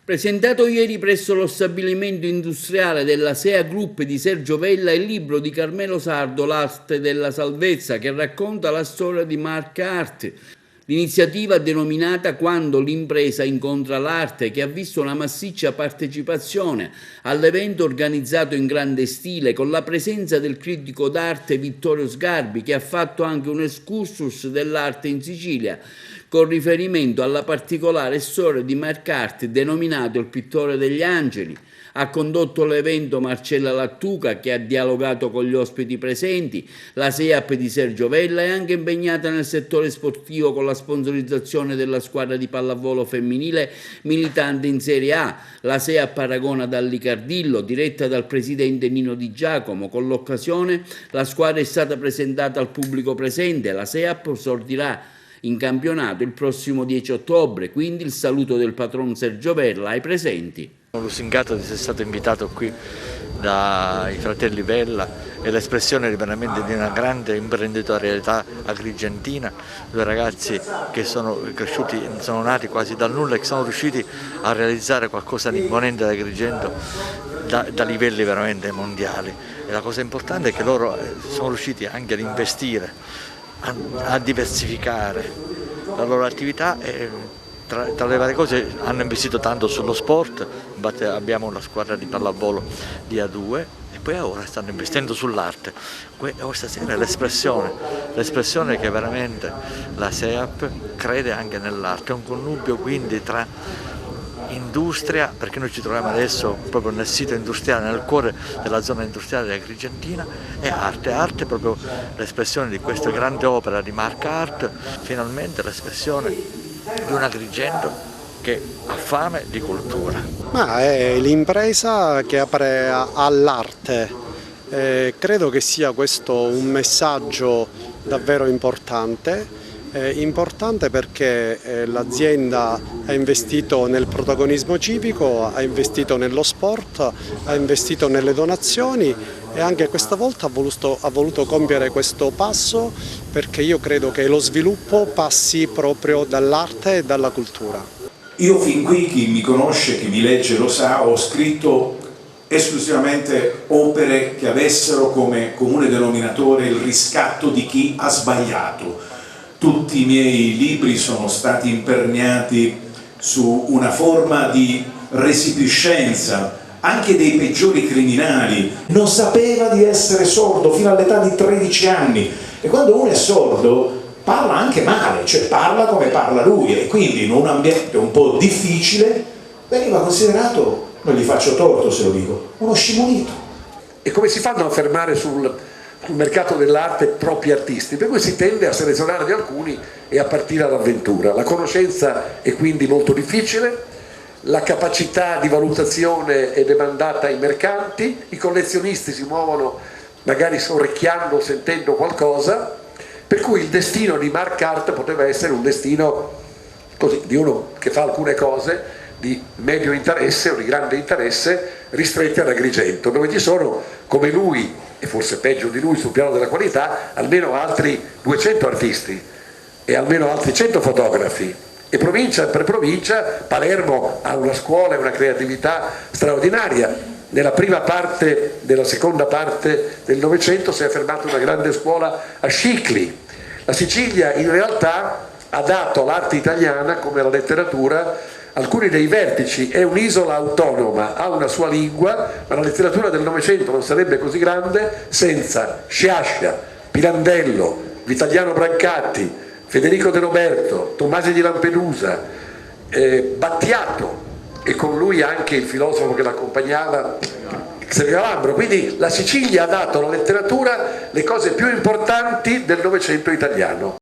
Presentato ieri presso lo stabilimento industriale della SEA Group di Sergio Vella il libro di Carmelo Sardo, L'arte della salvezza, che racconta la storia di Marca Art. L'iniziativa denominata Quando l'impresa incontra l'arte, che ha visto una massiccia partecipazione all'evento organizzato in grande stile con la presenza del critico d'arte Vittorio Sgarbi, che ha fatto anche un excursus dell'arte in Sicilia con riferimento alla particolare storia di Marca Art, denominato il pittore degli angeli. Ha condotto l'evento Marcella Lattuca, che ha dialogato con gli ospiti presenti. La SEAP di Sergio Vella è anche impegnata nel settore sportivo con la sponsorizzazione della squadra di pallavolo femminile militante in Serie A. La SEAP Aragona Dallicardillo, diretta dal presidente Nino Di Giacomo. Con l'occasione la squadra è stata presentata al pubblico presente. La SEAP sortirà in campionato il prossimo 10 ottobre, quindi il saluto del patron Sergio Vella ai presenti. Sono lusingato di essere stato invitato qui dai fratelli Vella e l'espressione veramente di una grande imprenditorialità agrigentina, due ragazzi che sono cresciuti, sono nati quasi dal nulla e che sono riusciti a realizzare qualcosa di imponente da Agrigento da livelli veramente mondiali. E la cosa importante è che loro sono riusciti anche ad investire, a diversificare la loro attività e tra le varie cose hanno investito tanto sullo sport. Infatti abbiamo una squadra di pallavolo di A2 e poi ora stanno investendo sull'arte. Questa sera è l'espressione che veramente la SEAP crede anche nell'arte, è un connubio quindi tra industria, perché noi ci troviamo adesso proprio nel sito industriale, nel cuore della zona industriale agrigentina, e arte proprio l'espressione di questa grande opera di Marca Art, finalmente l'espressione di un Agrigento che ha fame di cultura. Ma è l'impresa che apre all'arte, credo che sia questo un messaggio davvero importante. Importante perché l'azienda ha investito nel protagonismo civico, ha investito nello sport, ha investito nelle donazioni e anche questa volta ha voluto compiere questo passo, perché io credo che lo sviluppo passi proprio dall'arte e dalla cultura. Io fin qui, chi mi conosce, chi mi legge lo sa, ho scritto esclusivamente opere che avessero come comune denominatore il riscatto di chi ha sbagliato. Tutti i miei libri sono stati imperniati su una forma di resipiscenza, anche dei peggiori criminali. Non sapeva di essere sordo fino all'età di 13 anni e quando uno è sordo parla anche male, cioè parla come parla lui, e quindi in un ambiente un po' difficile veniva considerato, non gli faccio torto se lo dico, uno scimunito. E come si fanno a fermare sul mercato dell'arte troppi artisti? Per cui si tende a selezionarne alcuni e a partire all'avventura. La conoscenza è quindi molto difficile, la capacità di valutazione è demandata ai mercanti, i collezionisti si muovono magari orecchiando, sentendo qualcosa, per cui il destino di Marca Art poteva essere un destino così, di uno che fa alcune cose di medio interesse o di grande interesse ristrette ad Agrigento, dove ci sono come lui, e forse peggio di lui sul piano della qualità, almeno altri 200 artisti e almeno altri 100 fotografi, e provincia per provincia Palermo ha una scuola e una creatività straordinaria. Nella prima parte della seconda parte del Novecento si è fermata una grande scuola a Scicli. La Sicilia in realtà ha dato all'arte italiana, come alla letteratura, alcuni dei vertici. È un'isola autonoma, ha una sua lingua, ma la letteratura del Novecento non sarebbe così grande senza Sciascia, Pirandello, Vitaliano Brancati, Federico De Roberto, Tomasi di Lampedusa, Battiato, e con lui anche il filosofo che l'accompagnava, Xavier Alambro. Quindi la Sicilia ha dato alla letteratura le cose più importanti del Novecento italiano.